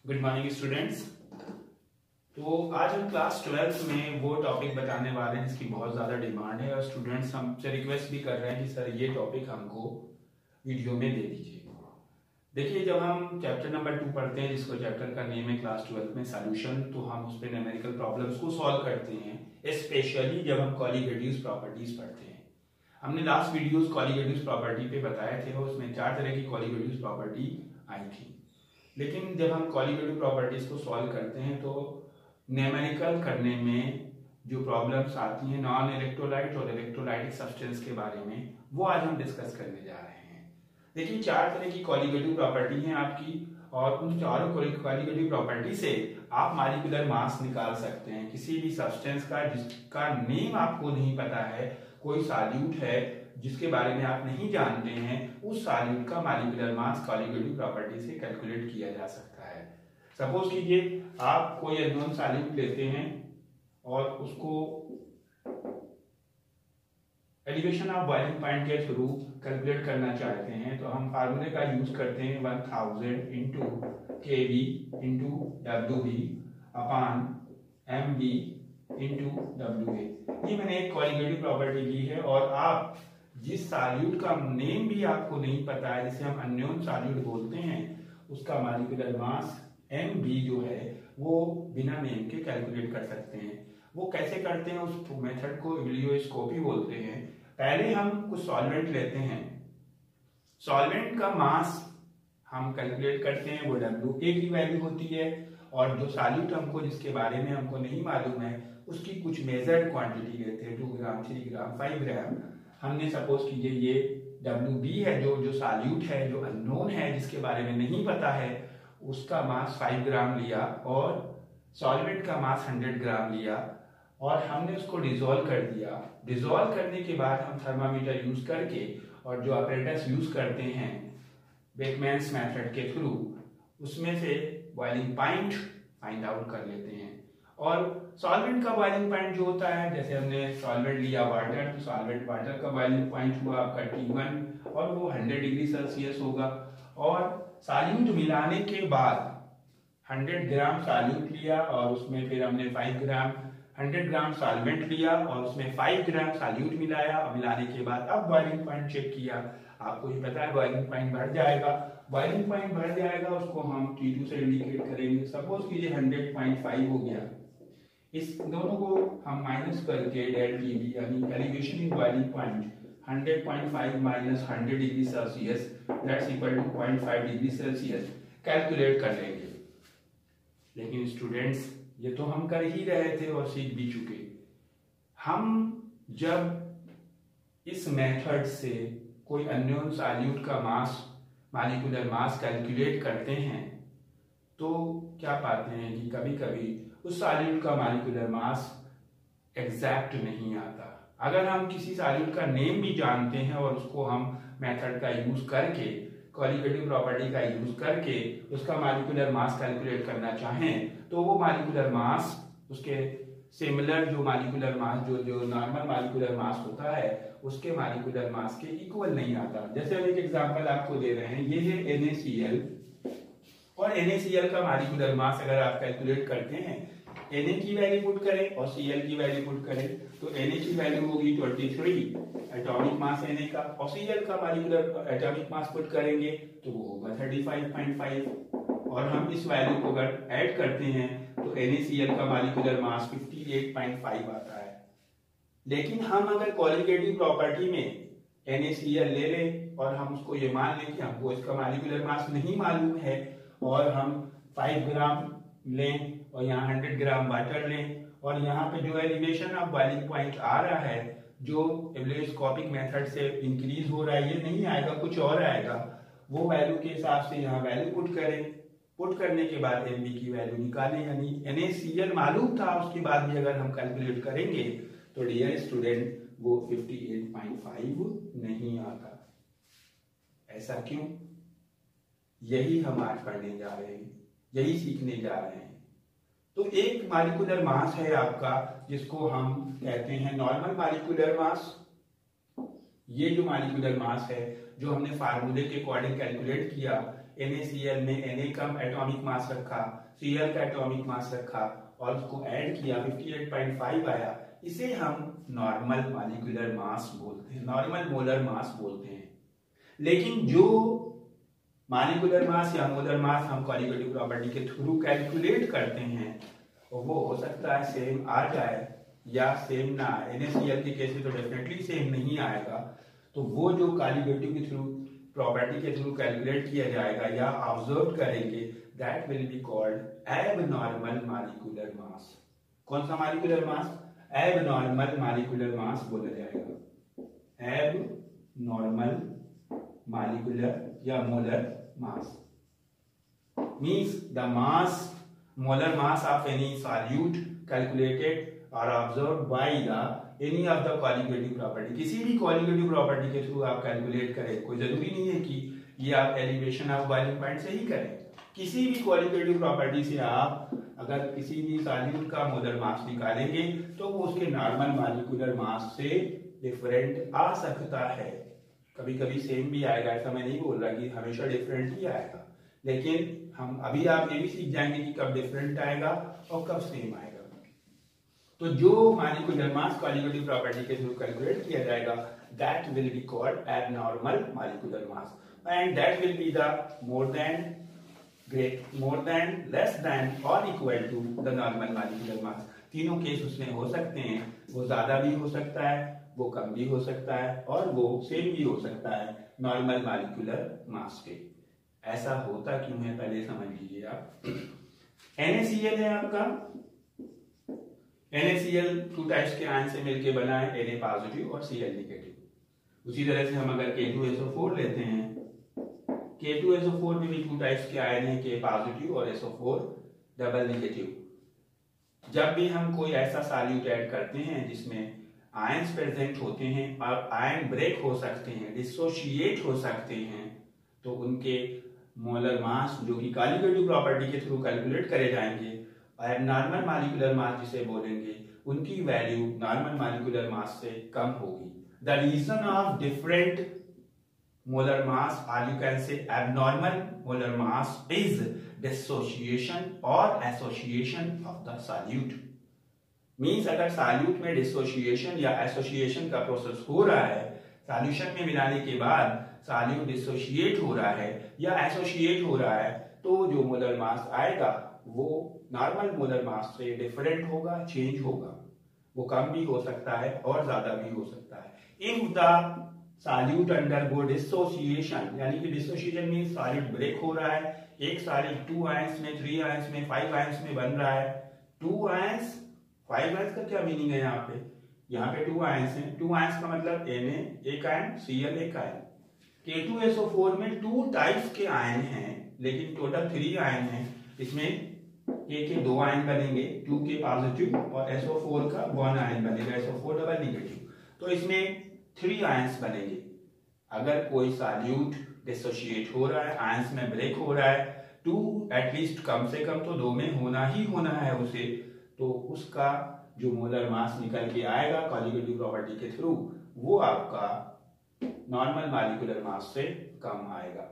Good morning students. तो आज हम क्लास 12th में वो टॉपिक बताने वाले हैं जिसकी बहुत ज़्यादा डिमांड है और स्टूडेंट्स हमसे रिक्वेस्ट भी कर रहे हैं कि सर ये टॉपिक हमको वीडियो में दे दीजिए। देखिए, जब हम चैप्टर नंबर 2 पढ़ते हैं जिसको चैप्टर का नेम है क्लास 12th में सॉल्यूशन, तो हम उस पर न्यूमेरिकल प्रॉब्लम्स को सॉल्व करते हैं, स्पेशली जब हम कॉलीगेटिव्स प्रॉपर्टीज पढ़ते हैं। हमने लास्ट वीडियोस कॉलीगेटिव्स प्रॉपर्टी पे बताए थे और उसमें 4 तरह की कॉलीगेटिव्स प्रॉपर्टी आई थी। लेकिन जब हम कॉलीगेटिव प्रॉपर्टीज को सॉल्व करते हैं तो न्यूमेरिकल करने में जो प्रॉब्लम्स आती हैं नॉन इलेक्ट्रोलाइट और इलेक्ट्रोलाइटिक सब्सटेंस के बारे में, वो आज हम डिस्कस करने जा रहे हैं। देखिए, 4 तरह की कॉलीगेटिव प्रॉपर्टी हैं आपकी, और उन चारों कॉलीगेटिव प्रॉपर्टी से आप मॉलिक्यूलर मास निकाल सकते हैं किसी भी सब्सटेंस का जिसका नेम आपको नहीं पता है। कोई सॉल्यूट है जिसके बारे में आप नहीं जानते हैं, उस सॉल्यूट का मॉलिक्यूलर मास कॉलीगेटिव प्रॉपर्टी से कैलकुलेट किया जा सकता है। सपोज कीजिए आप कोई अननोन सॉल्यूट लेते हैं और उसको एलिवेशन ऑफ बॉइलिंग पॉइंट के थ्रू कैलकुलेट करना चाहते हैं, तो हम फार्मूले का यूज करते हैं 1000 into kV into WV upon MV into WA। ये मैंने एक कॉलीगेटिव प्रॉपर्टी ली है, और आप जिस सॉल्यूट का नेम भी आपको नहीं पता है, जिसे हम अननोन सॉल्यूट बोलते हैं, उसका मॉलिक्यूलर मास MV जो है वो बिना नेम के कैलकुलेट कर सकते हैं। वो कैसे करते हैं, उस मेथड को इवैल्यूएस्कोपी बोलते हैं। पहले हम कुछ सॉल्वेंट लेते हैं, सॉल्वेंट का मास हम कैलकुलेट करते हैं, वो WA की वैल्यू होती है, और जो सॉल्यूट हमको जिसके बारे में हमको नहीं मालूम है उसकी कुछ मेजर्ड क्वांटिटी लेते हैं, 2 ग्राम 3 ग्राम 5 ग्राम। हमने सपोज कीजिए ये WB है, जो सॉल्यूट है, जो अननोन है, जिसके बारे में नहीं पता है, उसका मास 5 ग्राम लिया और सॉल्वेंट का मास 100 ग्राम लिया, और हमने उसको डिसॉल्व कर दिया। डिसॉल्व करने के बाद हम थर्मामीटर यूज करके और जो ऑपरेटर्स यूज करते हैं बेकमैन्स मेथड के थ्रू, उसमें से बॉइलिंग पॉइंट फाइंड आउट कर लेते हैं। और सॉल्वेंट का बॉइलिंग पॉइंट जो होता है, जैसे हमने सॉल्वेंट लिया वाटर, तो सॉल्वेंट वाटर का बॉइलिंग पॉइंट हुआ आपका T1 और वो 100 डिग्री सेल्सियस होगा। और सॉल्यूट मिलाने के बाद 100 ग्राम सॉल्यूट लिया और उसमें फिर हमने 100 ग्राम सॉल्वेंट लिया और उसमें 5 ग्राम सॉल्यूट मिलाया, और मिलाने के बाद अब बॉइलिंग पॉइंट चेक किया। आपको ये पता है बॉइलिंग पॉइंट बढ़ जाएगा, बॉइलिंग पॉइंट बढ़ जाएगा, उसको हम T2 से इंडिकेट करेंगे। सपोज कीजिए 100.5 हो गया, इस दोनों को हम माइनस करके डेल TB यानी elevation in boiling point 100.5 minus 100 degree Celsius that's equal to 0.5 degree Celsius calculate कर लेंगे। लेकिन स्टूडेंट्स, ये तो हम कर ही रहे थे और सीख भी चुके। हम जब इस मेथड से कोई अननोन सॉल्यूट का मास मॉलिक्यूलर मास कैलकुलेट करते हैं तो क्या पाते हैं कि कभी कभी उस सॉल्यूट का मॉलिक्यूलर मास एग्जैक्ट नहीं आता। अगर हम किसी सॉल्यूट का नेम भी जानते हैं और उसको हम मेथड का यूज करके, कॉलीगेटिव प्रॉपर्टी का यूज करके उसका मॉलिक्यूलर मास कैलकुलेट करना चाहें, तो वो मॉलिक्यूलर मास उसके सिमिलर जो मॉलिक्यूलर मास जो नॉर्मल मॉलिक्यूलर मास होता है उसके मॉलिक्यूलर मास के इक्वल नहीं आता। जैसे हम एक एग्जांपल आपको दे रहे हैं, ये है NaCl, और NaCl का मॉलिक्यूलर मास अगर आप कैलकुलेट करते हैं, Na की वैल्यू पुट करें और Cl की वैल्यू पुट करें, तो Na की वैल्यू होगी 23 एटॉमिक मास Na का, और Cl का मॉलिक्यूलर एटॉमिक मास पुट करेंगे तो वो होगा 35.5, और हम इस वैल्यू को अगर ऐड करते हैं तो NaCl का मॉलिक्यूलर मास 58.5 आता है। लेकिन हम अगर कॉलीगेटिव प्रॉपर्टी में NaCl ले लें और हम उसको ये मान लें कि हमको इसका मॉलिक्यूलर मास नहीं मालूम है, और हम 5 ग्राम लें और यहाँ 100 ग्राम वाटर लें, और यहाँ पे जो एलिवेशन ऑफ बॉइलिंग पॉइंट आ रहा है, जो एब्लेस्कोपिक मेथड से इंक्रीज हो रहा है, ये नहीं आएगा, कुछ और आएगा, वो वैल्यू के हिसाब से यहाँ वैल्यू पुट करें। पुट करने के बाद MV की वैल्यू निकालें, यानी NaCl मालूम था, उसके बाद भी अगर हम कैलकुलेट करेंगे तो डियर स्टूडेंट वो 58.5 नहीं आता। ऐसा क्यों? यही हम आज पढ़ने जा रहे हैं, यही सीखने जा रहे हैं। तो एक मॉलिक्यूलर मास है आपका जिसको हम कहते हैं नॉर्मल मॉलिक्यूलर मास। ये जो मॉलिक्यूलर मास है जो हमने फार्मूले के अकॉर्डिंग कैलकुलेट किया, NaCl में Na का एटॉमिक मास रखा, Cl का एटॉमिक मास रखा और उसको ऐड किया, 58.5 आया, इसे हम नॉर्मल मॉलिक्यूलर मास बोलते हैं, नॉर्मल मोलर मास बोलते हैं। लेकिन जो मॉलिक्यूलर मास या मोलर मास हम क्वालिटेटिव प्रॉपर्टी के थ्रू कैलकुलेट करते हैं वो हो सकता है सेम आ जाए या सेम ना आए। NaCl के केस में तो डेफिनेटली सेम नहीं आएगा। तो वो जो क्वालिटेटिव के थ्रू प्रॉपर्टी के थ्रू कैलकुलेट किया जाएगा या ऑब्जर्व करेंगे, that will be called abnormal molecular मास। कौन सा मॉलिक्यूलर मास? एबनॉर्मल मॉलिक्यूलर मास बोला जाएगा, एबनॉर्मल मॉलिक्यूलर या molar mass means the mass, molar mass of any solute calculated or observed by the any of the qualitative property। किसी भी qualitative property के through आप calculate करें, कोई जरूरी नहीं है कि ये आप एलिवेशन ऑफ बॉइलिंग पॉइंट से ही करें। किसी भी क्वालिटेटिव प्रॉपर्टी से आप अगर किसी भी सॉल्यूट का मोलर मास निकालेंगे तो वो उसके नॉर्मल मॉलिक्यूलर मास से डिफरेंट आ सकता है। कभी कभी सेम भी आएगा, ऐसा मैं नहीं बोल रहा कि हमेशा डिफरेंट ही आएगा, लेकिन हम अभी आप ये भी सीख जाएंगे कि कब डिफरेंट आएगा और कब सेम आएगा। तो जो मॉलिक्यूलर मास क्वालिटेटिव प्रॉपर्टी के थ्रू कैलकुलेट किया जाएगा, that will be called abnormal molecular mass and that will be the more than less than और equal to the normal molecular mass. तीनों केस उसमें हो सकते हैं, वो ज्यादा भी हो सकता है, वो कम भी हो सकता है और वो सेम भी हो सकता है नॉर्मल मॉलिक्यूलर मास के। ऐसा होता क्यों है पहले समझ लीजिए आप। NaCl है आपका, NaCl 2 टाइप्स के आयन से मिलके बना है, Na पॉजिटिव और Cl नेगेटिव। उसी तरह से हम अगर K2SO4 लेते हैं, K2SO4 में भी 2 टाइप्स के आयन हैं, K पॉजिटिव और SO4 डबल नेगेटिव। जब भी हम कोई ऐसा सॉल्यूट ऐड करते हैं जिसमें आयंस प्रेजेंट होते हैं और आयन ब्रेक हो सकते हैं, डिसोशिएट हो सकते हैं, तो उनके मोलर मास जो कि क्वालिटेटिव प्रॉपर्टी के थ्रू कैलकुलेट करे जाएंगे, एबनॉर्मल मॉलिक्यूलर मास जिसे बोलेंगे, उनकी वैल्यू नॉर्मल मॉलिक्यूलर मास से कम होगी। The reason of different molar mass or you can say abnormal molar mass is dissociation or association of the solute। Means अगर सॉल्यूट में डिसोशिएशन या एसोसिएशन का प्रोसेस हो रहा है, सॉल्यूशन में मिलाने के बाद सॉल्यूट डिसोशिएट हो रहा है या एसोसिएट हो रहा है, तो जो मोलर मास आएगा वो नॉर्मल मोलर मास से डिफरेंट होगा, चेंज होगा। वो कम भी हो सकता है और ज्यादा भी हो सकता है। If the solute undergo dissociation, यानी कि डिसोसिएशन मींस सॉल्यूट ब्रेक हो रहा है, एक सॉल्यूट 2 आयंस में, 3 आयंस में, 5 आयंस में बन रहा है। 2 आयंस 5 आयंस का क्या मीनिंग है यहाँ पे? यहाँ पे 2 आयंस हैं, 2 आयंस का मतलब Na एक आयन, Cl एक आयन। K2SO4 में 2 टाइप्स के आयन हैं, लेकिन टोटल 3 आयन हैं। इसमें A के 2 आयन बनेंगे, 2 के पॉजिटिव और SO4 का 1 आयन बनेगा, SO4 डबल नेगेटिव। तो इसमें 3 आयंस बनेंगे। अगर कोई सॉल्यूट डिसोशिएट हो रहा है, आयंस में ब्रेक हो रहा है, 2 एटलीस्ट कम से कम तो 2 में होना ही होना है उसे, तो उसका जो मोलर मास निकल के आएगा क्वालिटेटिव प्रॉपर्टी के थ्रू, वो आपका नॉर्मल मॉलिक्यूलर मास से कम आएगा।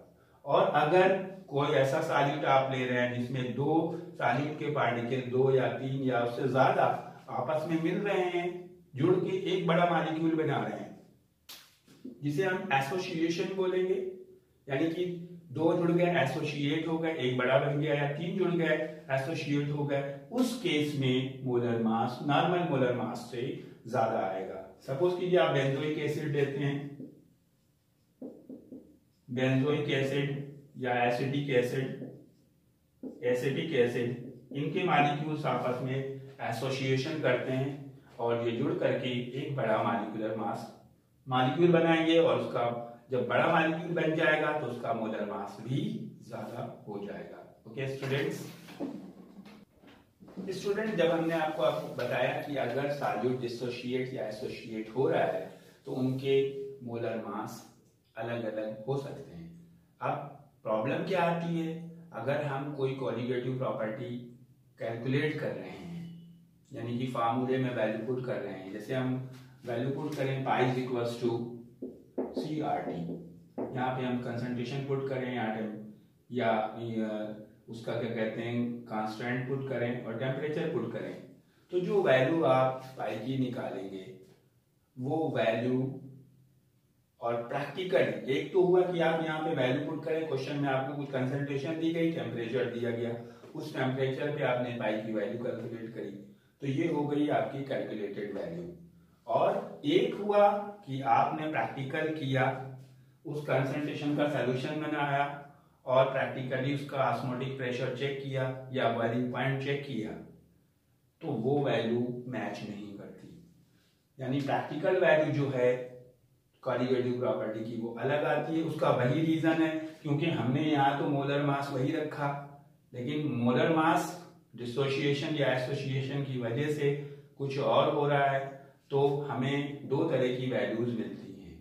और अगर कोई ऐसा सॉल्यूट आप ले रहे हैं जिसमें 2 सॉल्यूट के पार्टिकल 2 या 3 या उससे ज्यादा आपस में मिल रहे हैं, जुड़ के एक बड़ा मॉलिक्यूल बना रहे हैं, जिसे हम एसोसिएशन बोलेंगे, यानी कि 2 जुड़ गए एसोसिएट हो गए, एक बड़ा बन गया, या 3 जुड़ गए एसोसिएट हो गए, उस केस में molar mass normal molar mass से ज्यादा आएगा। सपोज कीजिए आप बेंजोइक एसिड लेते हैं, बेंजोइक एसिड या एसिटिक एसिड, इनके मॉलिक्यूल्स आपस में एसोसिएशन करते हैं और ये जुड़ करके एक बड़ा मॉलिक्यूल बनाएंगे, और उसका जब बड़ा मॉलिक्यूल बन जाएगा तो उसका मोलर मास भी ज्यादा हो जाएगा। ओके स्टूडेंट, जब हमने आपको बताया कि अगर सॉल्यूट डिसोशिएट या एसोसिएट हो रहा है तो उनके मोलर मास अलग अलग हो सकते हैं। अब प्रॉब्लम क्या आती है, अगर हम कोई क्वालिटेटिव प्रॉपर्टी कैलकुलेट कर रहे हैं, यानी कि फार्मूले में वैल्यू पुट कर रहे हैं, जैसे हम वैल्यू पुट करें pi is equals to CRT, यहाँ पे हम कंसंट्रेशन पुट करें, यहाँ पे या उसका क्या कहते हैं कांस्टेंट पुट करें और टेम्परेचर पुट करें, तो जो वैल्यू आप पाई की निकालेंगे वो वैल्यू, और प्रैक्टिकली एक तो हुआ कि आप यहाँ पे वैल्यू पुट करें, क्वेश्चन में आपको कुछ कंसंट्रेशन दी गई, टेम्परेचर दिया गया, उस टेम्परेचर पे आपने पाई की वैल्यू कैलकुलेट करी, तो ये हो गई आपकी कैलकुलेटेड वैल्यू। और एक हुआ कि आपने प्रैक्टिकल किया, उस कंसंट्रेशन का सॉल्यूशन बनाया और प्रैक्टिकली उसका ऑस्मोटिक प्रेशर चेक किया या बॉइलिंग पॉइंट चेक किया, तो वो वैल्यू मैच नहीं करती। यानी प्रैक्टिकल वैल्यू जो है कॉलिगेटिव प्रॉपर्टी की वो अलग आती है। उसका वही रीजन है क्योंकि हमने यहाँ तो मोलर मास वही रखा, लेकिन मोलर मास डिसोसिएशन या एसोसिएशन की वजह से कुछ और हो रहा है, तो हमें दो तरह की वैल्यूज मिलती हैं।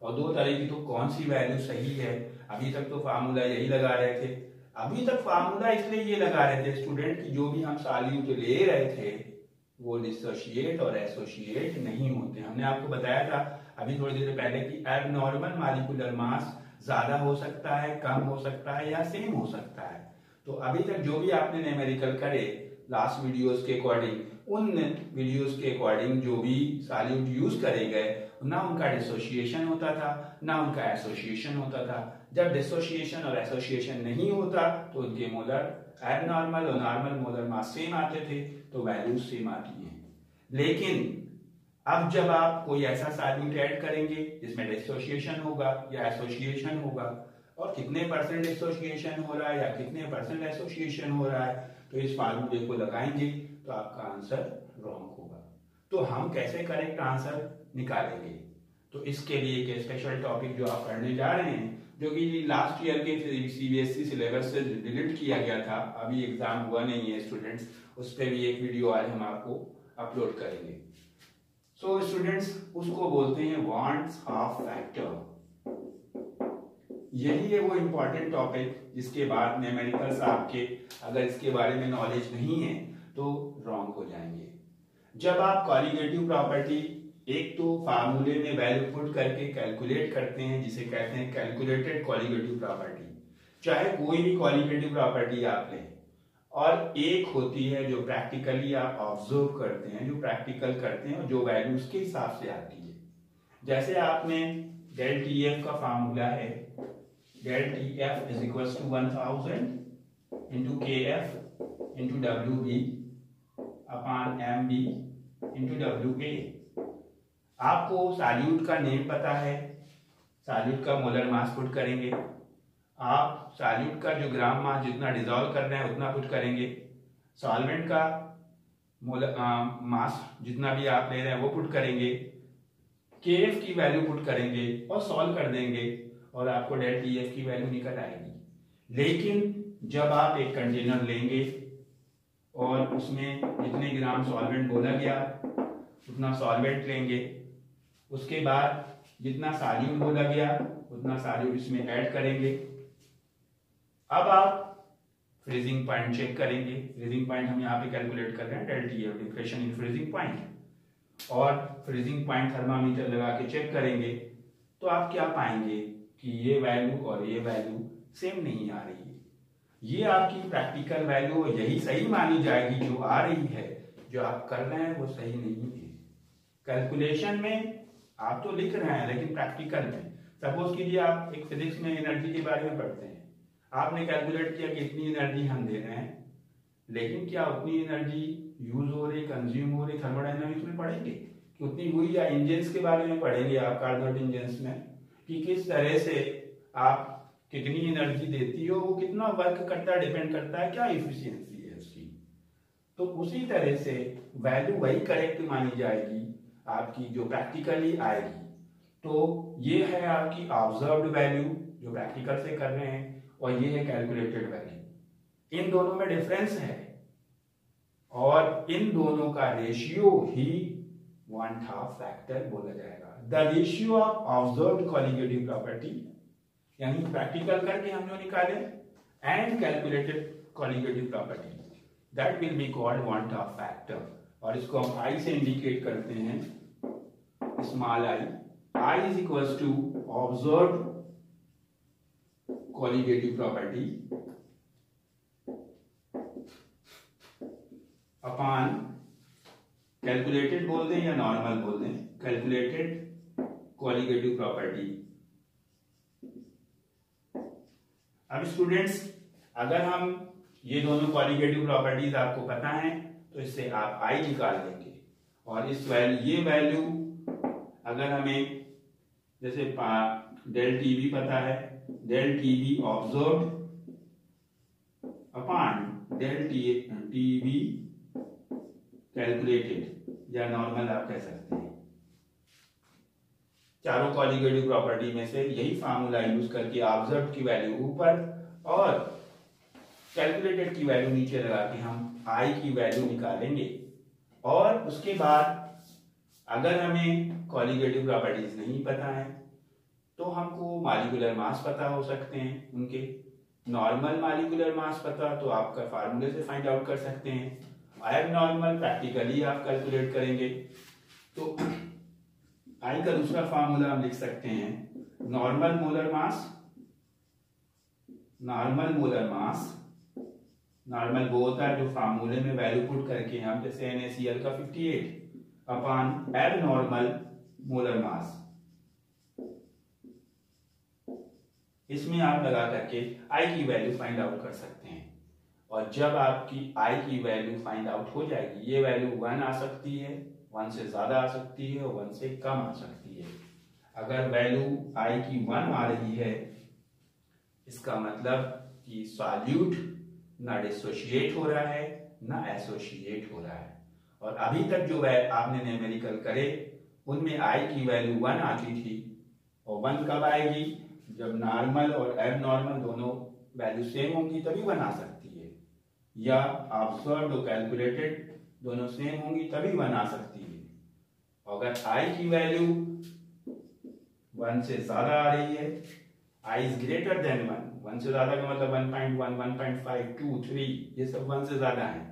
और दो तरह की तो कौन सी वैल्यू सही है, अभी तक तो फार्मूला यही लगा रहे थे। अभी तक फार्मूला इसलिए ये लगा रहे थे स्टूडेंट की जो भी हम सॉल्यूट ले रहे थे वो डिसोशिएट और एसोसिएट नहीं होते। हमने आपको बताया था अभी थोड़ी देर पहले कि एबनॉर्मल मॉलिक्यूलर मास ज्यादा हो सकता है, कम हो सकता है या सेम हो सकता है। तो अभी तक जो भी आपने न्यूमेरिकल करे लास्ट वीडियोस के अकॉर्डिंग, उन वीडियोस के अकॉर्डिंग जो भी सॉल्यूट यूज करे गए ना उनका डिसोसिएशन होता था ना उनका एसोसिएशन होता था। जब डिसोसिएशन और एसोसिएशन नहीं होता तो उनके मोलर एबनॉर्मल और नॉर्मल मोलर मास सेम आते थे, तो वैल्यूज सेम आती हैं। लेकिन अब जब आप कोई ऐसा सॉल्यूट ऐड करेंगे जिसमें डिसोसिएशन होगा या एसोसिएशन होगा, और कितने परसेंट डिसोसिएशन हो रहा है या कितने परसेंट एसोसिएशन हो रहा है, तो इस फार्मूले को लगाएंगे तो आपका आंसर रॉन्ग होगा। तो हम कैसे करेक्ट आंसर निकालेंगे, तो इसके लिए एक स्पेशल टॉपिक जो आप पढ़ने जा रहे हैं, जो कि लास्ट ईयर के सीबीएसई सिलेबस से डिलीट किया गया था, अभी एग्जाम हुआ नहीं है स्टूडेंट्स, उस पर भी एक वीडियो आज हम आपको अपलोड करेंगे। सो स्टूडेंट्स उसको बोलते हैं वांट्स हाफ फैक्टर। यही है वो इम्पोर्टेंट टॉपिक जिसके बाद न्यूमेरिकल्स आपके अगर इसके बारे में नॉलेज नहीं है तो रॉन्ग हो जाएंगे। जब आप कॉलिगेटिव प्रॉपर्टी एक तो फार्मूले में वैल्यू पुट करके कैलकुलेट करते हैं जिसे कहते हैं कैलकुलेटेड कॉलिगेटिव प्रॉपर्टी, चाहे कोई भी कॉलिगेटिव प्रॉपर्टी आप लें, और एक होती है जो प्रैक्टिकली आप ऑब्जर्व करते हैं, जो प्रैक्टिकल करते हैं और जो वैल्यू उसके हिसाब से आती है। जैसे आपने डेल टी एफ का फार्मूला है, del T F is equal to 1000 into K F into W B upon M B into W A. आपको सॉल्यूट का नेम पता है, सॉल्यूट का मोलर मास पुट करेंगे, आप सॉल्यूट का जो ग्राम मास जितना डिसॉल्व करना है उतना पुट करेंगे, सॉल्वेंट का मोलर मास जितना भी आप ले रहे हैं वो पुट करेंगे, केएफ की वैल्यू पुट करेंगे और सॉल्व कर देंगे और आपको डेल टीएफ की वैल्यू निकल आएगी। लेकिन जब आप एक कंटेनर लेंगे और उसमें जितने ग्राम सॉल्वेंट बोला गया उतना सॉल्वेंट लेंगे, उसके बाद जितना सॉल्यूट बोला गया उतना सॉल्यूट इसमें ऐड करेंगे। अब आप फ्रीजिंग पॉइंट चेक करेंगे, फ्रीजिंग पॉइंट हम यहाँ पे कैलकुलेट कर रहे हैं del T F, depression in freezing point, और फ्रीजिंग पॉइंट थर्मामीटर लगा के चेक करेंगे तो आप क्या पाएंगे कि ये वैल्यू और ये वैल्यू सेम नहीं आ रही है। ये आपकी प्रैक्टिकल वैल्यू यही सही मानी जाएगी, जो आ रही है जो आप कर रहे हैं वो सही नहीं है। कैलकुलेशन में आप तो लिख रहे हैं लेकिन प्रैक्टिकल में सपोज कीजिए आप एक फिजिक्स में एनर्जी के बारे में पढ़ते हैं, आपने कैलकुलेट किया कि इतनी एनर्जी हम दे रहे हैं, लेकिन क्या उतनी एनर्जी यूज हो रही, कंज्यूम हो रही, थर्मोडायनामिक्स में पढ़ेंगे कि उतनी हुई, या इंजन्स के बारे में पढ़ेंगे आप कार्नोट इंजन्स में कि किस तरह से आप कितनी एनर्जी देती हो, वो कितना वर्क करता है, डिपेंड करता है क्या इफिशियंसी है उसकी। तो उसी तरह से वैल्यू वही करेक्ट मानी जाएगी आपकी जो प्रैक्टिकली आएगी। तो ये है आपकी ऑब्जर्व्ड वैल्यू जो प्रैक्टिकल से कर रहे हैं, और ये है कैलकुलेटेड वैल्यू। इन दोनों में डिफरेंस है और इन दोनों का रेशियो ही 1/2 फैक्टर बोला जाएगा। The ratio of observed colligative property, यानी प्रैक्टिकल करके हम जो निकाले, and calculated colligative property, that will be called 1/2 factor. और इसको हम आई से इंडिकेट करते हैं, small I. I is equal to observed colligative property upon calculated बोल दें या नॉर्मल बोल दें, कैलकुलेटेड कॉलिगेटिव प्रॉपर्टी। अब स्टूडेंट्स अगर हम ये दोनों कॉलिगेटिव प्रॉपर्टीज आपको पता है तो इससे आप आई निकाल लेंगे और इस ये वैल्यू अगर हमें जैसे डेल टी बी पता है, del T B observed upon del T B calculated या नॉर्मल आप कह सकते हैं। चारों कॉलिगेटिव प्रॉपर्टी में से यही फार्मूला यूज करके ऑब्जर्व्ड की वैल्यू ऊपर और कैलकुलेटेड की वैल्यू नीचे लगा के हम आई की वैल्यू निकालेंगे। और उसके बाद अगर हमें कॉलिगेटिव प्रॉपर्टीज नहीं पता है तो हमको मॉलिक्यूलर मास पता हो सकते हैं उनके। नॉर्मल मॉलिक्यूलर मास पता तो आपका फार्मूले से फाइंड आउट कर सकते हैं, एबनॉर्मल प्रैक्टिकली आप कैलकुलेट करेंगे। तो आई का दूसरा फार्मूला हम लिख सकते हैं नॉर्मल मोलर मास, नॉर्मल वो होता है जो फार्मूले में वैल्यू पुट करके हम जैसे NaCl का 58 अपॉन एबनॉर्मल मोलर मास, इसमें आप लगा करके आई की वैल्यू फाइंड आउट कर सकते हैं। और जब आपकी आई की वैल्यू फाइंड आउट हो जाएगी, ये वैल्यू 1 आ सकती है, 1 से ज्यादा आ सकती है और 1 से कम आ सकती है। अगर वैल्यू आई की 1 आ रही है इसका मतलब कि सॉल्यूट ना डिसोशिएट हो रहा है ना एसोशिएट हो रहा है। और अभी तक जो आपने न्यूमेरिकल करे उनमें आई की वैल्यू 1 आती थी और 1 कब आएगी? जब नॉर्मल और एबनॉर्मल दोनों वैल्यू सेम होंगी तभी 1 आ सकती है, या ऑब्जर्व्ड और कैलकुलेटेड दोनों सेम होंगी तभी 1 आ सकती है। अगर आई की वैल्यू 1 से ज्यादा आ रही है, आई इज ग्रेटर देन 1 से ज्यादा का मतलब 1.1, 1.5, 2, 3 ये सब 1 से ज्यादा है,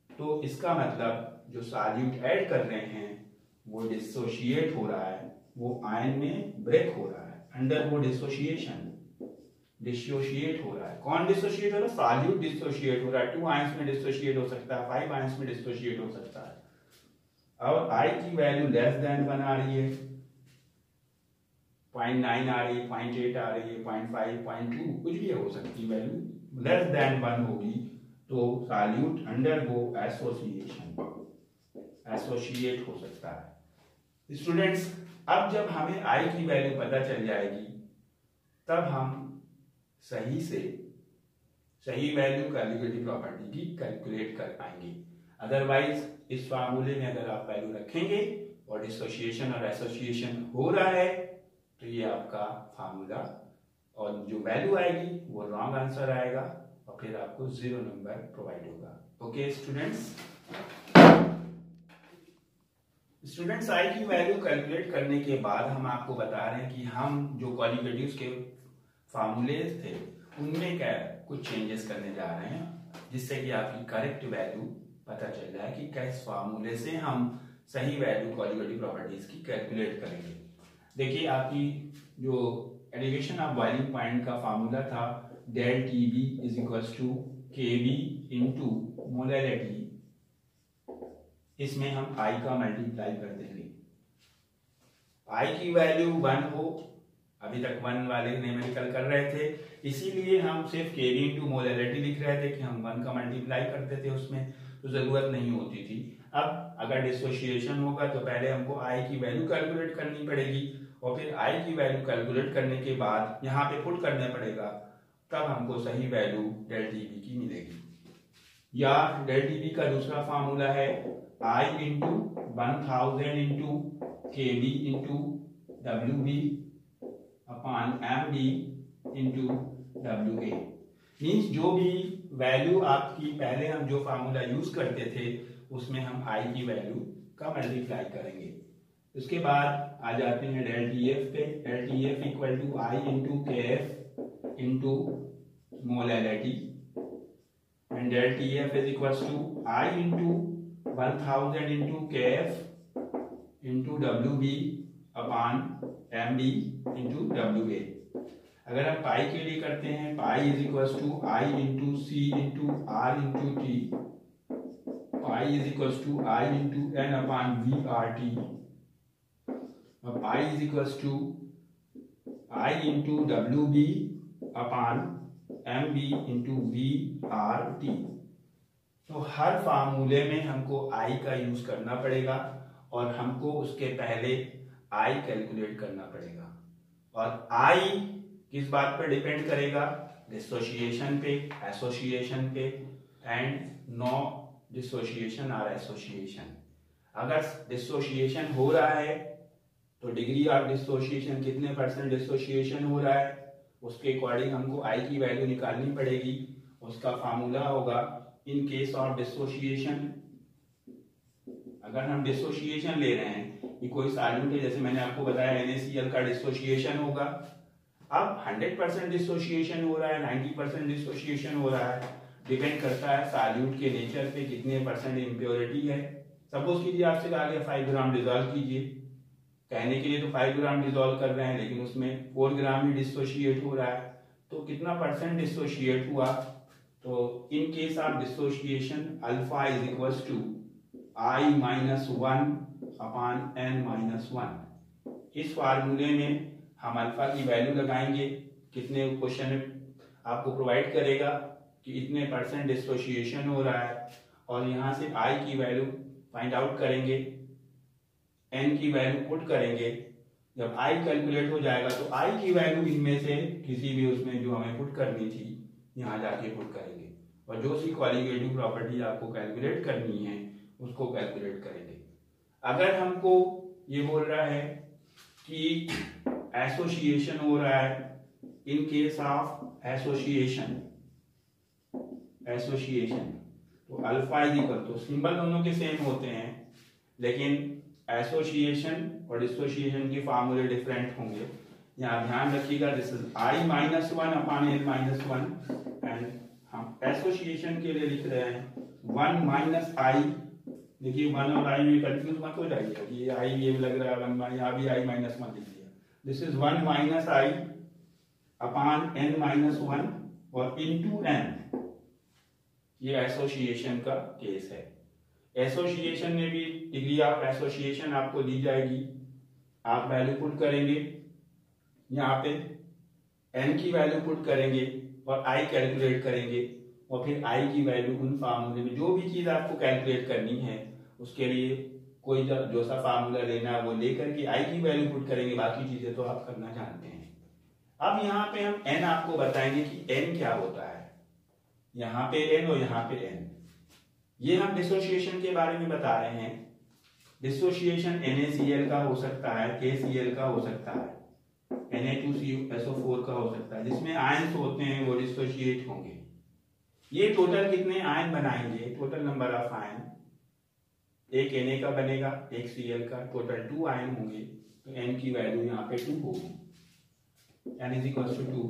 तो इसका मतलब जो सॉल्यूट ऐड कर रहे हैं वो डिसोशिएट हो रहा है, वो आयन में ब्रेक हो रहा है, अंडर वो डिसोशिएट हो रहा है। कौन डिसोशिएट हो रहा है? सॉल्यूट डिसोशिएट हो रहा है। 2 आयंस में डिसोशिएट हो सकता है, 5 आयंस में डिसोशिएट हो सकता है। और आई की वैल्यू लेस देन 1 आ रही है, 0.9 आ रही है, 0.8 आ रही है, 0.5, 0.2 कुछ भी हो सकती है, वैल्यू लेस देन 1 होगी तो सॉल्यूट अंडर वो एसोसिएट हो सकता है। स्टूडेंट्स अब जब हमें आई की वैल्यू पता चल जाएगी तब हम सही वैल्यू कॉलिगेटिव प्रॉपर्टी की कैलकुलेट कर पाएंगे। अदरवाइज इस फार्मूले में अगर आप वैल्यू रखेंगे और डिसोसिएशन और एसोसिएशन हो रहा है तो ये आपका फार्मूला और जो वैल्यू आएगी वो रॉन्ग आंसर आएगा और फिर आपको 0 नंबर प्रोवाइड होगा। ओके स्टूडेंट्स आई की वैल्यू कैलकुलेट करने के बाद हम आपको बता रहे हैं कि हम जो कॉलिगेटिव्स के फार्मूले थे उनमें क्या कुछ चेंजेस करने जा रहे हैं जिससे कि आपकी करेक्ट वैल्यू पता चल जाए कि किस फार्मूले से हम सही वैल्यू कॉलिगेटिव प्रॉपर्टीज की कैलकुलेट करेंगे। देखिए आपकी जो एलिवेशन ऑफ बॉइलिंग पॉइंट का फार्मूला था del T B is equals to K B into molarity, इसमें हम आई का मल्टीप्लाई कर देंगे। आई की वैल्यू 1 हो, अभी तक 1 वाले न्यूमेरिकल कर रहे थे इसीलिए हम सिर्फ के बी इंटू मोलैरिटी लिख रहे थे कि हम 1 का मल्टीप्लाई करते थे, उसमें तो जरूरत नहीं होती थी। अब अगर डिसोसिएशन होगा तो पहले हमको आई की वैल्यू कैलकुलेट करनी पड़ेगी और फिर आई की वैल्यू कैलकुलेट करने के बाद यहाँ पे पुट करना पड़ेगा, तब हमको सही वैल्यू डेल टी बी की मिलेगी। या डेल टी बी का दूसरा फार्मूला है I into 1000 into K B into W B upon M B into W A. Means जो भी वैल्यू आपकी पहले हम जो फार्मूला यूज करते थे उसमें हम आई की वैल्यू का मल्टीप्लाई करेंगे। उसके बाद आ जाते हैं डेल टी एफ पे। Del T F equal to I into K F into molarity and del T F is equal to I into 1000 into K F into W B upon M B into W A. अगर हम pi के लिए करते हैं, pi is equal to I into C into R into T, pi is equal to I into N upon V R T, और pi is equal to I into W B upon M B into V R T. तो हर फार्मूले में हमको आई का use करना पड़ेगा और हमको उसके पहले आई कैलकुलेट करना पड़ेगा। और आई किस बात पर डिपेंड करेगा? डिसोसिएशन पे, एसोसिएशन पे, एंड नो डिसोसिएशन और एसोसिएशन। अगर डिसोसिएशन हो रहा है तो डिग्री ऑफ डिसोसिएशन, कितने परसेंट डिसोसिएशन हो रहा है, उसके अकॉर्डिंग हमको आई की वैल्यू निकालनी पड़ेगी। उसका फार्मूला होगा इन केस ऑफ डिसोसिएशन। अगर हम डिसोसिएशन ले रहे हैं कि कोई सॉल्यूट है, जैसे मैंने आपको बताया NaCl का डिसोसिएशन होगा। अब 100% डिसोसिएशन हो रहा है, 90% डिसोसिएशन हो रहा है, डिपेंड करता है सॉल्यूट के नेचर पे, कितने परसेंट इम्प्योरिटी है। सपोज कीजिए आपसे कहा गया 5 ग्राम डिजोल्व कीजिए, कहने के लिए तो 5 ग्राम डिजोल्व कर रहे हैं, लेकिन उसमें 4 ग्राम ही डिसोशिएट हो रहा है, तो कितना परसेंट डिसोशिएट हुआ? तो in case of dissociation alpha is equal to I minus 1 upon N minus 1। इस फार्मूले में हम अल्फा की वैल्यू लगाएंगे, कितने क्वेश्चन आपको प्रोवाइड करेगा कि इतने परसेंट डिसोशिएशन हो रहा है, और यहाँ से आई की वैल्यू फाइंड आउट करेंगे, एन की वैल्यू पुट करेंगे। जब आई कैलकुलेट हो जाएगा तो आई की वैल्यू इनमें से किसी भी उसमें जो हमें पुट करनी थी यहाँ जाके पुट करेंगे, और जो सी क्वालिटेटिव प्रॉपर्टी आपको कैलकुलेट करनी है उसको कैलकुलेट करेंगे। अगर हमको ये बोल रहा है कि एसोसिएशन हो रहा है, इन केस ऑफ एसोसिएशन तो अल्फा इज इक्वल, तो सिंबल दोनों के सेम होते हैं, लेकिन एसोसिएशन और डिसोसिएशन के फार्मूले डिफरेंट होंगे। यहाँ ध्यान रखिएगा, this is I minus 1 upon N minus 1, and हम एसोसिएशन के लिए लिख रहे हैं 1 माइनस आई। देखिए 1 और आई में कंफ्यूज मत हो जाइए, ये आई ये लग रहा है 1, यहाँ भी आई माइनस 1 लिख दिया। This is 1 minus I upon N minus 1 और इनटू एन, ये एसोसिएशन का केस है। एसोसिएशन में भी डिग्री ऑफ एसोसिएशन आपको दी जाएगी, आप वैल्यू पुट करेंगे, यहाँ पे एन की वैल्यू पुट करेंगे और आई कैलकुलेट करेंगे, और फिर आई की वैल्यू उन फार्मूले में जो भी चीज आपको कैलकुलेट करनी है उसके लिए कोई जो सा फार्मूला लेना है वो लेकर के आई की वैल्यू पुट करेंगे, बाकी चीजें तो आप करना जानते हैं। अब यहाँ पे हम एन आपको बताएंगे कि एन क्या होता है, यहाँ पे एन और यहाँ पे एन। ये हम डिसोसिएशन के बारे में बता रहे हैं। डिसोसिएशन NaCl का हो सकता है, KCl का हो सकता है, Na2SO4 का हो सकता है, जिसमें आयंस होते हैं वो डिसोसिएट होंगे। ये टोटल कितने आयन बनाएंगे? टोटल नंबर ऑफ आयन, एक Na का बनेगा, एक Cl का, टोटल 2 आयन होंगे, तो N की वैल्यू यहाँ पे 2 होगी, N इज इक्वल टू 2।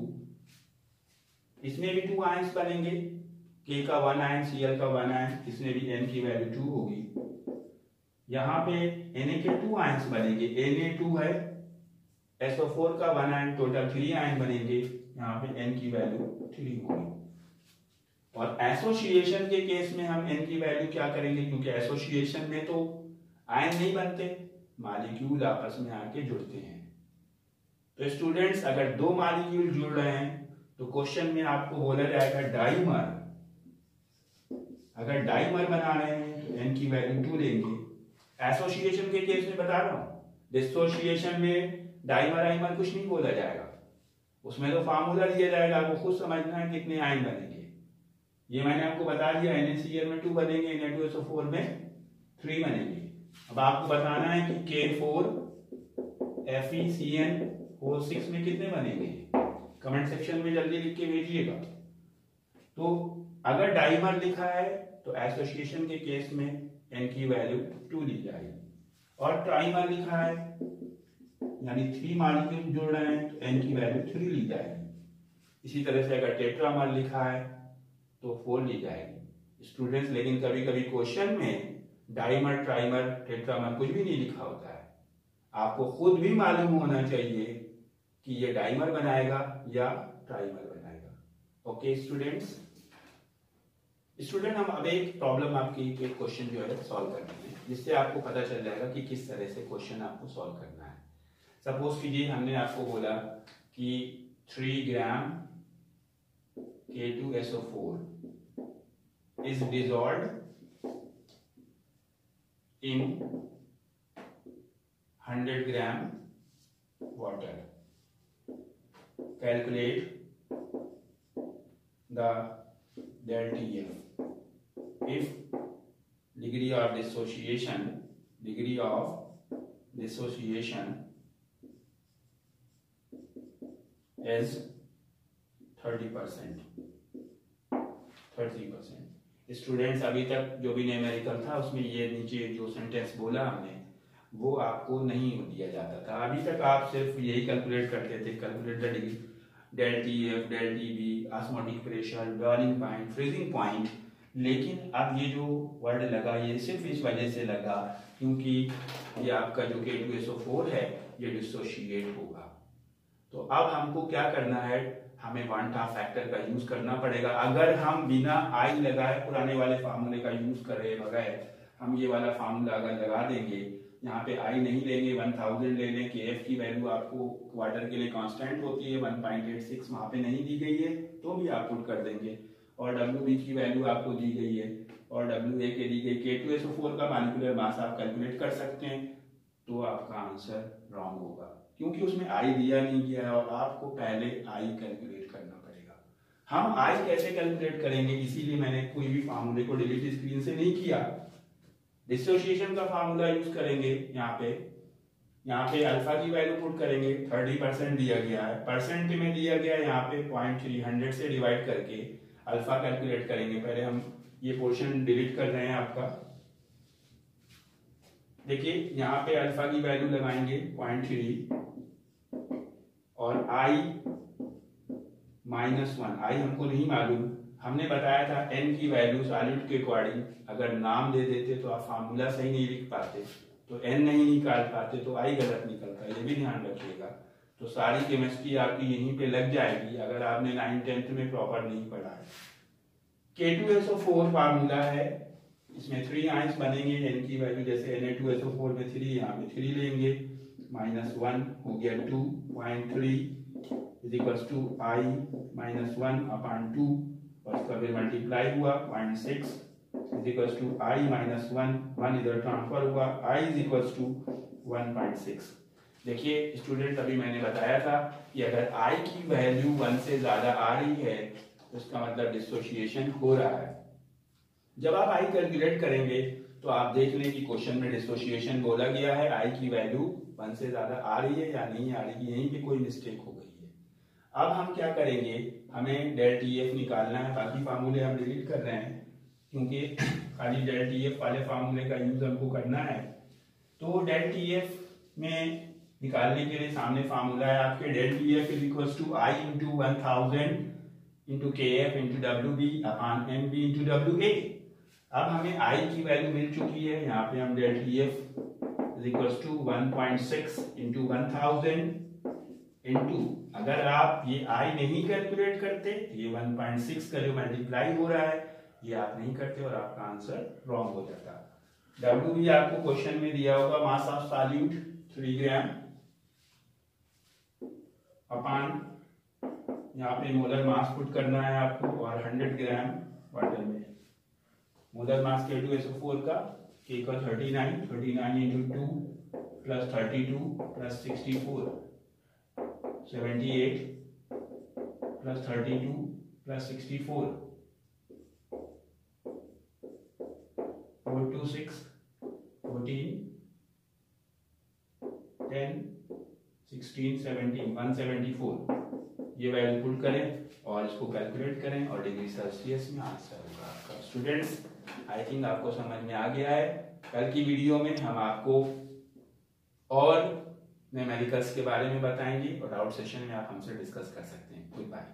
इसमें भी 2 आयंस बनेंगे, K का 1 आयन, Cl का 1 आयन, इसमें भी N की वैल्यू 2 होगी। यहाँ पे Na के 2 आयंस बनेंगे, Na2 है, SO4 का 1 आयन, टोटल 3 आयन बनेंगे, यहाँ पे N की वैल्यू 3 होगी। और एसोसिएशन के केस में हम N की वैल्यू क्या करेंगे, क्योंकि एसोसिएशन में तो आयन नहीं बनते, मॉलिक्यूल आपस में आके जुड़ते हैं। तो स्टूडेंट्स, अगर 2 मॉलिक्यूल जुड़ रहे हैं तो क्वेश्चन में आपको बोला जाएगा डाइमर। अगर डाइमर बना रहे हैं तो N की वैल्यू 2 लेंगे। एसोसिएशन के केस में बता रहा हूं, डिसोसिएशन में डाइमर आइमर कुछ नहीं बोला जाएगा, उसमें तो फार्मूला दिया जाएगा, आपको खुद समझना है कितने आयन बनेंगे। ये मैंने आपको बता दिया, NaCl में 2 बनेंगे, Na2SO4 में 3 बनेंगे। अब आपको बताना है कि K4 FeCN6 में कितने बनेंगे, कमेंट सेक्शन में जल्दी लिख के भेजिएगा। तो अगर डाइमर लिखा है तो एसोसिएशन के केस में N की वैल्यू 2 ली जाएगी, और ट्राइमर लिखा है यानी 3 मॉलिक्यूल जुड़ रहे हैं तो N की वैल्यू 3 ली जाएगी। इसी तरह से अगर टेट्रामर लिखा है तो 4 ली जाएगी। स्टूडेंट्स, लेकिन कभी कभी क्वेश्चन में डाइमर, ट्राइमर, टेट्रामर कुछ भी नहीं लिखा होता है। आपको खुद भी मालूम होना चाहिए कि ये डाइमर बनाएगा या ट्राइमर बनाएगा। ओके स्टूडेंट, हम अब एक प्रॉब्लम आपकी एक क्वेश्चन जो है सॉल्व करनी है, जिससे आपको पता चल जाएगा कि किस तरह से क्वेश्चन आपको सॉल्व करना है। सपोज कीजिए हमने आपको बोला कि 3 ग्राम K2SO4 is dissolved in 100 gram water. Calculate the delta if degree of dissociation is 30%। Students अभी तक जो भी न्यूमेरिकल था उसमें ये नीचे जो सेंटेंस बोला हमने वो आपको नहीं दिया जाता था। अभी तक आप सिर्फ यही कैलकुलेट करते थे, calculate the degree, del T F, del T B, osmotic pressure, boiling point, freezing point. लेकिन अब ये जो वर्ड लगा ये सिर्फ इस वजह से लगा क्योंकि ये आपका जो K2SO4 है ये डिसोशिएट होगा। तो अब हमको क्या करना है, हमें वन हाफ फैक्टर का यूज करना पड़ेगा। अगर हम बिना आई लगाए पुराने वाले फार्मूले का यूज कर रहे बगैर हम ये वाला फार्मूला अगर लगा देंगे, यहाँ पे आई नहीं लेंगे, 1000 ले लें, KF की वैल्यू आपको क्वार्टर के लिए कांस्टेंट होती है 1.86, वहाँ पे नहीं दी गई है तो भी आप पुट कर देंगे, और WB की वैल्यू आपको दी गई है और WA के दी गई। K2SO4 का मॉलिक्यूलर मास आप कैलकुलेट कर सकते हैं, तो आपका आंसर रॉन्ग होगा क्योंकि उसमें आई दिया नहीं गया है और आपको पहले आई कैलकुलेट करना पड़ेगा। हम आई कैसे कैलकुलेट करेंगे, इसीलिए मैंने कोई भी फार्मूले को डिलीट स्क्रीन से नहीं किया, डिसोसिएशन का फार्मूला यूज करेंगे। यहाँ पे अल्फा की वैल्यू पुट करेंगे, 30% दिया गया है, परसेंट में दिया गया है यहाँ पे 0.300 से डिवाइड करके अल्फा कैलकुलेट करेंगे। पहले हम ये पोर्शन डिलीट कर रहे हैं आपका, देखिए यहाँ पे अल्फा की वैल्यू लगाएंगे 0.3 और आई -1, आई हमको नहीं मालूम, हमने बताया था n की वैल्यू सॉल्यूट के अकॉर्डिंग अगर नाम दे देते तो आप फार्मूला सही नहीं लिख पाते, तो n नहीं निकाल पाते तो आई गलत निकलता, ये भी ध्यान रखिएगा। तो सारी केमिस्ट्री आपकी यहीं पे लग जाएगी अगर आपने 9th-10th में प्रॉपर नहीं पढ़ा है। K2SO4 फार्मूला है, इसमें 3 आयंस बनेंगे, n की वैल्यू जैसे Na2SO4 में 3, यहाँ पे 3 लेंगे, -1 हो गया 2.3 इज इक्वल्स टू I -1/2 और इसका फिर मल्टीप्लाई हुआ 0.6 इज इक्वल्स टू I -1 इधर ट्रांसफर हुआ, I इज इक्वल्स टू 1.6। देखिए स्टूडेंट अभी मैंने बताया था कि अगर I की वैल्यू 1 से ज्यादा आ रही है तो इसका मतलब डिसोसिएशन हो रहा है। जब आप I कैलकुलेट करेंगे तो आप देख लें कि क्वेश्चन में डिसोसिएशन बोला गया है, I की वैल्यू 1 से ज्यादा आ रही है या नहीं आ रही है, यहीं पे कोई मिस्टेक हो गई है। अब हम क्या करेंगे, हमें डेल TF निकालना है, बाकी फार्मूले हम डिलीट कर रहे हैं क्योंकि खाली डेल TF वाले फार्मूले का यूज हमको करना है। तो डेल TF में निकालने के लिए सामने फार्मूला है आपके, del TF is equals to I into 1000 into KF into WB upon MB into WA। अब हमें I की वैल्यू मिल चुकी है, यहाँ पे हम del TF is equals to 1.6 into 1000 into, अगर आप ये I नहीं कैलकुलेट करते ये 1.6 का जो मल्टीप्लाई हो रहा है ये आप नहीं करते और आपका आंसर रॉन्ग हो जाता। WB आपको क्वेश्चन में दिया होगा, mass of solute 3 gram upon यहाँ पे मोलर मास पुट करना है आपको और 100 ग्राम वाटर में। मोलर मास K2SO4 का K का 39 into 2 plus 32 plus 64 78 plus 32 plus 64 426 14 10 16 17 174 ये वैल्यू पुट करें और इसको कैलकुलेट करें और डिग्री सेल्सियस में आंसर होगा आपका। स्टूडेंट्स आई थिंक आपको समझ में आ गया है। कल की वीडियो में हम आपको और न्यूमेरिकल्स के बारे में बताएंगे और डाउट सेशन में आप हमसे डिस्कस कर सकते हैं। Good bye.